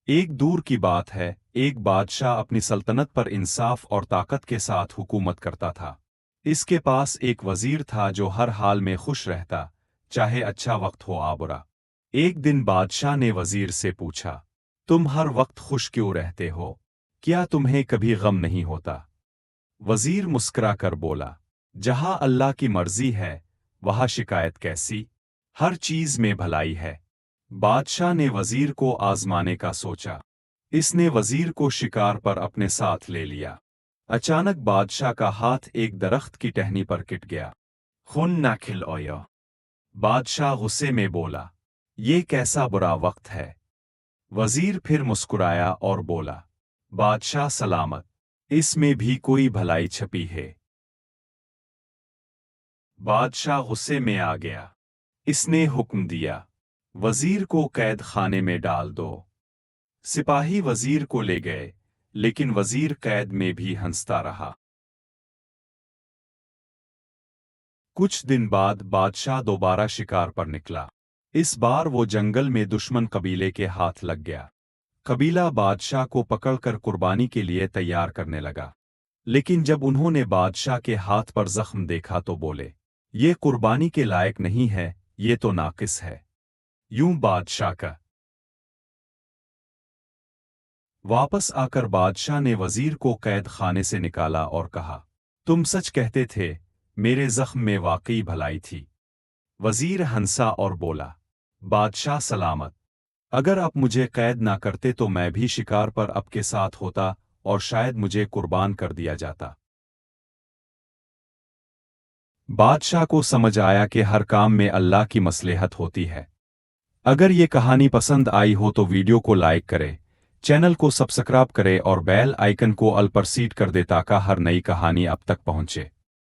ایک دور کی بات ہے، ایک بادشاہ اپنی سلطنت پر انصاف اور طاقت کے ساتھ حکومت کرتا تھا۔ اس کے پاس ایک وزیر تھا جو ہر حال میں خوش رہتا، چاہے اچھا وقت ہو یا برا۔ ایک دن بادشاہ نے وزیر سے پوچھا، تم ہر وقت خوش کیوں رہتے ہو؟ کیا تمہیں کبھی غم نہیں ہوتا؟ وزیر مسکرا کر بولا، جہاں اللہ کی مرضی ہے وہاں شکایت کیسی؟ ہر چیز میں بھلائی ہے۔ بادشاہ نے وزیر کو آزمانے کا سوچا۔ اس نے وزیر کو شکار پر اپنے ساتھ لے لیا۔ اچانک بادشاہ کا ہاتھ ایک درخت کی ٹہنی پر کٹ گیا۔ خون نہ کھلویا۔ بادشاہ غصے میں بولا، یہ کیسا برا وقت ہے؟ وزیر پھر مسکرایا اور بولا، بادشاہ سلامت، اس میں بھی کوئی بھلائی چھپی ہے۔ بادشاہ غصے میں آ گیا۔ اس نے حکم دیا، وزیر کو قید خانے میں ڈال دو۔ سپاہی وزیر کو لے گئے، لیکن وزیر قید میں بھی ہنستا رہا۔ کچھ دن بعد بادشاہ دوبارہ شکار پر نکلا۔ اس بار وہ جنگل میں دشمن قبیلے کے ہاتھ لگ گیا۔ قبیلہ بادشاہ کو پکڑ کر قربانی کے لیے تیار کرنے لگا، لیکن جب انہوں نے بادشاہ کے ہاتھ پر زخم دیکھا تو بولے، یہ قربانی کے لائق نہیں ہے، یہ تو ناقص ہے۔ یوں بادشاہ کا واپس آ کر بادشاہ نے وزیر کو قید خانے سے نکالا اور کہا، تم سچ کہتے تھے، میرے زخم میں واقعی بھلائی تھی۔ وزیر ہنسا اور بولا، بادشاہ سلامت، اگر آپ مجھے قید نہ کرتے تو میں بھی شکار پر آپ کے ساتھ ہوتا اور شاید مجھے قربان کر دیا جاتا۔ بادشاہ کو سمجھ آیا کہ ہر کام میں اللہ کی مصلحت ہوتی ہے۔ اگر یہ کہانی پسند آئی ہو تو ویڈیو کو لائک کرے، چینل کو سبسکرائب کرے اور بیل آئیکن کو آل پر سیٹ کر دے تاکہ ہر نئی کہانی اب تک پہنچے۔